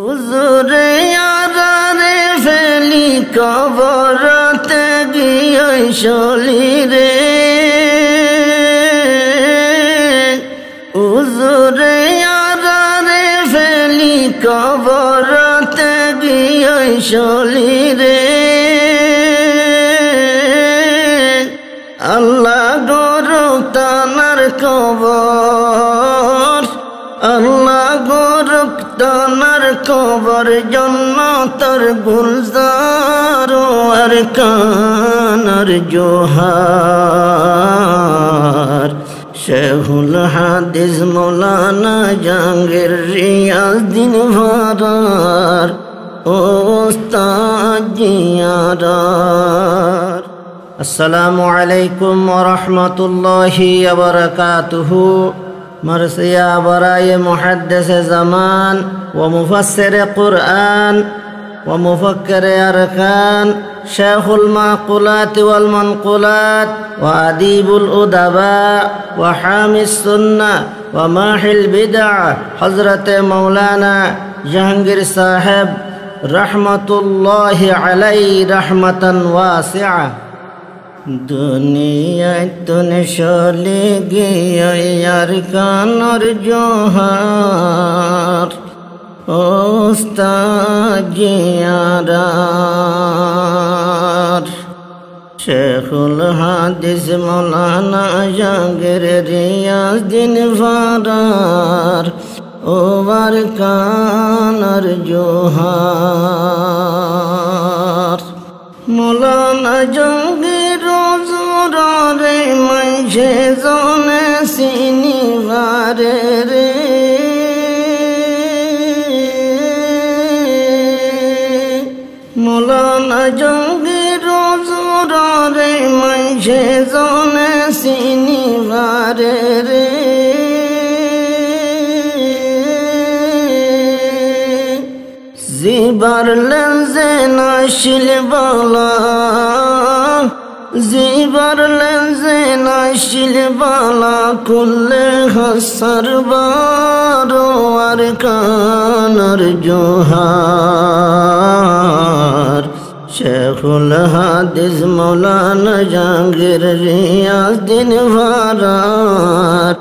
হুজুরে আরারে ফেলি কবরতে গিয়ে চলি রে, হুজুরে আরারে ফেলি কবরতে গিয়ে চলি রে। আল্লাহ গরুক তানার কবর, আল্লাহ গরুক তানার কবর, জান্নাতের গুলজার আর কানার জোহার। শেখুল হাদিস মৌলানা জাহাঙ্গীর রিয়াজউদ্দিন ভারার ওস্তাদ জিয়ারার। अस्सलामु अलैकुम व रहमतुल्लाहि व बरकातुहु। मरसिया बराए मुहद्दिस ज़मान व मुफस्सिर कुरआन व मुफक्किर अरकान, शेखुल माक़ुलात वल मनक़ुलात व अदीबुल उदबा व हामिस सुन्ना व माहिल बिदअ, हज़रत मौलाना जहांगीर साहब रहमतुल्लाहि अलैहि रहमतन वासिआ। दुनिया तुन चले गया यार कानर जोहार ओस्ताद जियारार। शेखुल हादिस मौलाना जाहांगीर रियाजउद्दिन भारार ओवर कानर जोहार। मौलाना जाहांगीर रे मुझे जोने सीनी वारे रे, मौलाना जाहांगीर रे मुझे जोने सीनी वारे रे। জিবার লেনজে নাশিল বালা, জিবার লেনজে নাশিল বালা, কুল্লে হাসার বারো আর কানার জোহার। শেখুল হাদিস মৌলানা জাহাঙ্গীর রিয়াজউদ্দিন ভারার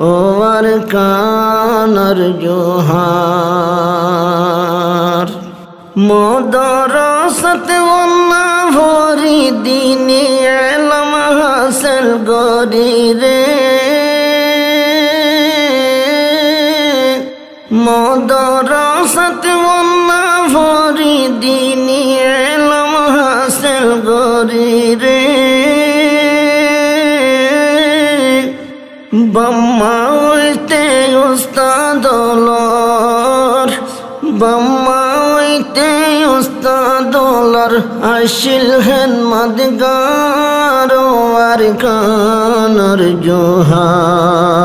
ওয়ার কানার জোহার। মদরসত ওয়াল্লা ভরি দিনে ইলম হাসিল করি রে, মদরসত ওয়াল্লা ভরি দিনে ইলম হাসিল করি রে। বাম্মাইতে উস্তাদ ওলর, বাম্মাইতে উস্তাদ ওলর, আসিল হেন মদগার আর কানার জোহার।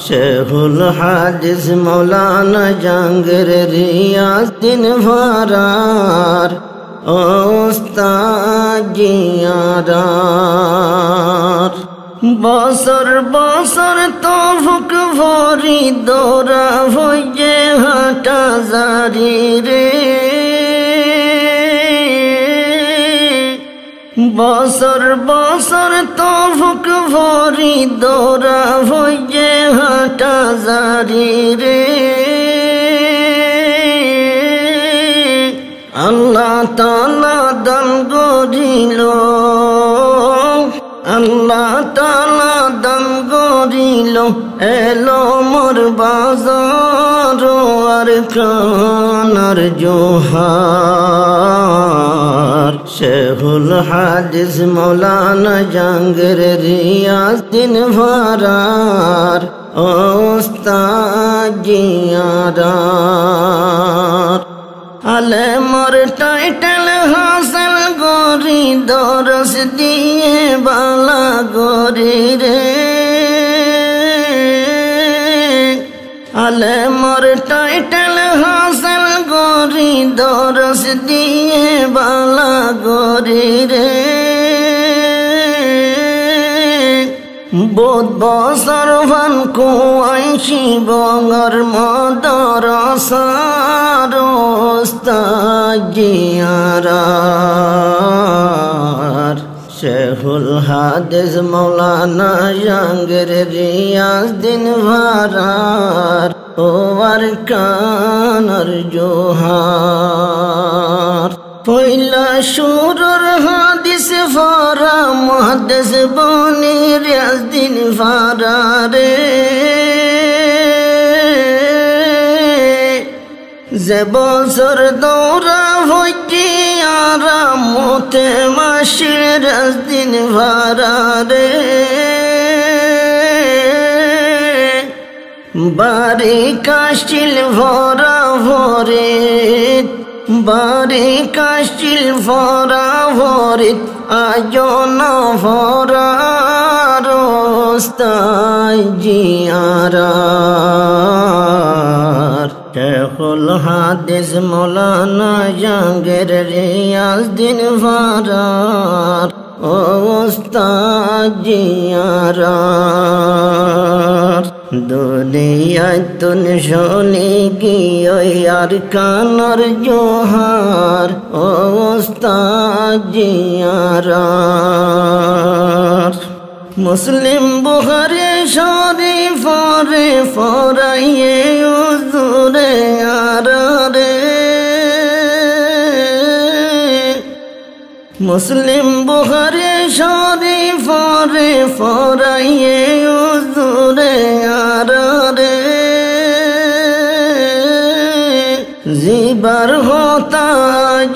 শেখুল হাদিস মৌলানা জাহাঙ্গীর রিয়াজউদ্দিন ভারার ওস্তাদ জিয়ারার। বছর বছর তফুক ভরি দৌড়া হইয়ে হাঁটা জারি রে, বছর বছর তফুক ভরি দৌড়া হইয়ে হাঁটা জারি রে। আল্লাহ তাআলা দান করিল, আল্লাহ তাআলা দান করিল এলো মোর বাজার আর কানার জোহার। শেখুল হাদিস মৌলানা জাহাঙ্গীর রিয়াজউদ্দিন ভারার ওস্তাদ জিয়ারার। আলে মোর টাইটেল হাসিল করি দরস দিয়ে বালা করি রে, আলে মোর টাইটেল হাসিল করি দরস দিয়ে বালা করি রে। বহুত বছর ভান কুয়াই শিবঙ্গর মদর সারস্তাজিয়ারার শেহুল হাদিস মৌলানা জাহাঙ্গীর রিয়াজউদ্দিন ভারার ওয়ার কানর জোহার পয়লা সুরর হাদিস ফারা মুহাদ্দিস বনি রিয়াজউদ্দিন ফারারে যে বছর দৌড়া হইতি আরামতে মাসির রিয়াজউদ্দিন ফারারে বাড়ি কাশিল ভরা ভরিত বাড়ি কাশিল ভরা ভরিত আয়োন ভরা রস্তায় জিয়ারার শেহুল হাদিস মৌলানা জাহাঙ্গীর রিয়াজউদ্দিন ভারার ওস্তাদ জিয়ারার দুনিয়ায় তুন শোনে গিয়ে আর কানর জোহার ওস্তাদ জিয়ারার মুসলিম বুখারী শরীফ রে ফরাইয়ে হুজুরে আরারে মুসলিম বুখারী শরীফ রে ফরাইয়ে হুজুরে আরারে জিবার হতা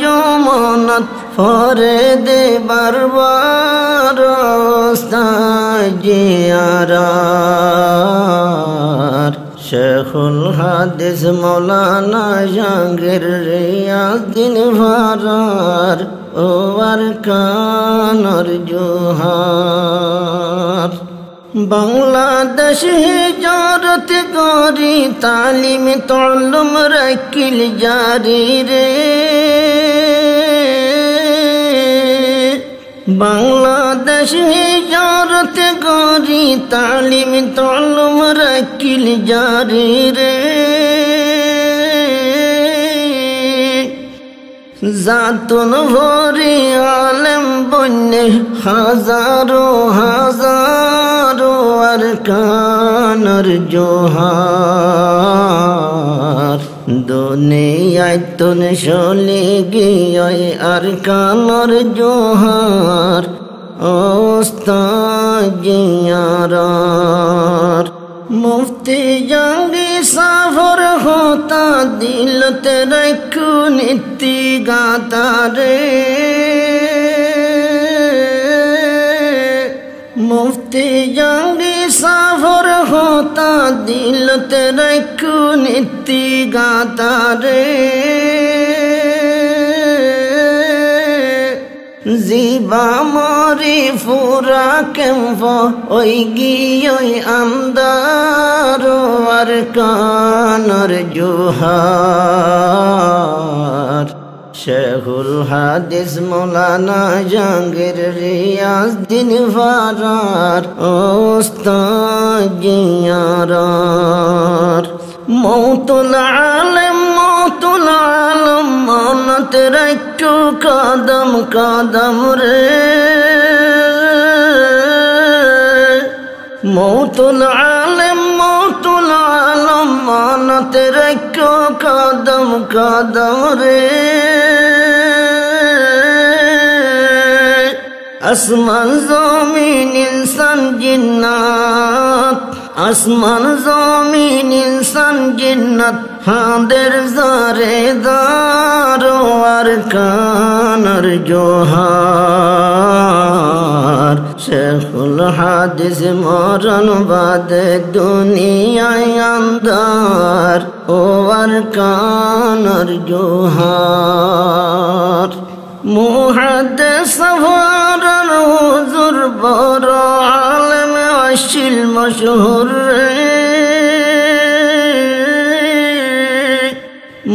জমানত ফরে দেবার বারস্তায় জিয়ারার শেহুল হাদিস মৌলানা জাহাঙ্গীর রিয়াজউদ্দিন ভারার ওয়ার কানর জোহার বাংলাদেশ হিজরত করি তালিম তালুম রাখিল জারি রে বাংলাদেশ হিজরত করি তালিম তালুম রাখিল জারি রে জাতুন ভরি আলেম বন্যে হাজারো হাজারো আর কানর জোহার দুনিয়ায় তুন শোলে গিয়ে আর কানর জোহার ওস্তাদ জিয়ারার মুফতি জঙ্গি সাফর হোতা দিলতে রাখু নীতি গাতারে মুফতি জঙ্গি সাফর হোতা দিলতে রাখু নীতি গাতারে জিবা মরি ফুরা কেম্প ওই গিয়ে আমদার আর কানর জোহার শেহুল হাদিস মৌলানা জাহাঙ্গীর রিয়াজউদ্দিন ভারার ওস্তাদ জিয়ারার মৌতুল আলম মনত রাখো কদম কদম রে মৌতুল আলম মনত রাখো কদম কদম রে আসমান জমিন ইনসান জিন্নাত আসমান জমিন ইনসান জিন্নাত হাদের জারে দারো আর কানর জোহার শেহুল হাদিস মরণ বাদে দুনিয়ায় আন্দার ও আর কানর জোহার মুহাদ্দিস সফারর হুজুর বড় আলেম আশিল মশহুর রে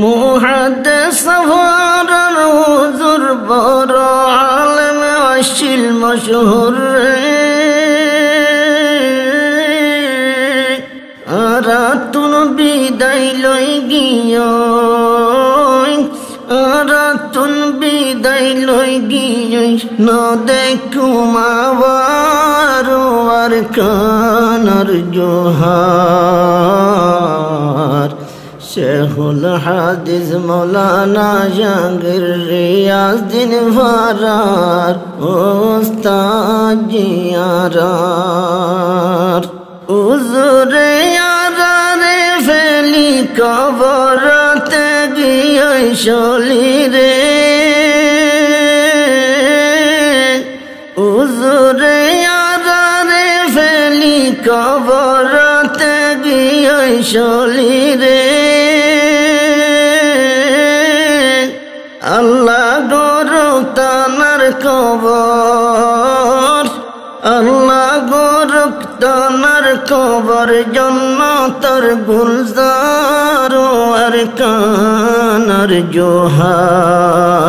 মুহাদ্দিস সফারর হুজুর বড় আলেম আশিল মশহুর রে বিদায় লই গিয়ে রাতুন বিদায় লই গিয়ে না দেখুম আবার আর কানার জোহার শেখুল হাদিস মৌলানা জাহাঙ্গীর রিয়াজউদ্দিন ফারার ওস্তাদ জিয়ারার হুজুরে আরারে ফেলি কবরতে গিয়ে চলি রে হুজুরে আরারে ফেলি কবরতে গিয়ে চলি রে আল্লাহ গরুক তানার কবর আল্লাহ গরুক তানার কবর জান্নাতের গুলজার আর কানার জোহার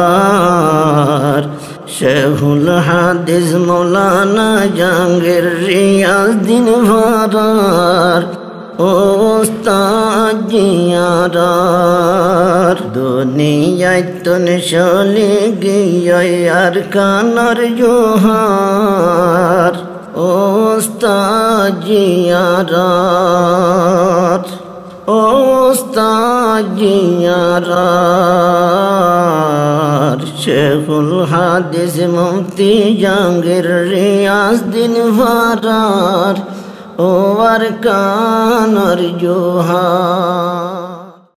শেখুল হাদিস মৌলানা জাহাঙ্গীর রিয়াজউদ্দিন ফারার ওস্তাদ জিয়ারার দুনিয়ায় তুন চলে গিয়ে আর কানার জোহার ওস্তাদ জিয়ারার ওস্তাদ জিয়ারার শেখুল হাদিস মুফতি জাহাঙ্গীর রিয়াজউদ্দিন ফারার ও আর কানার জোহার।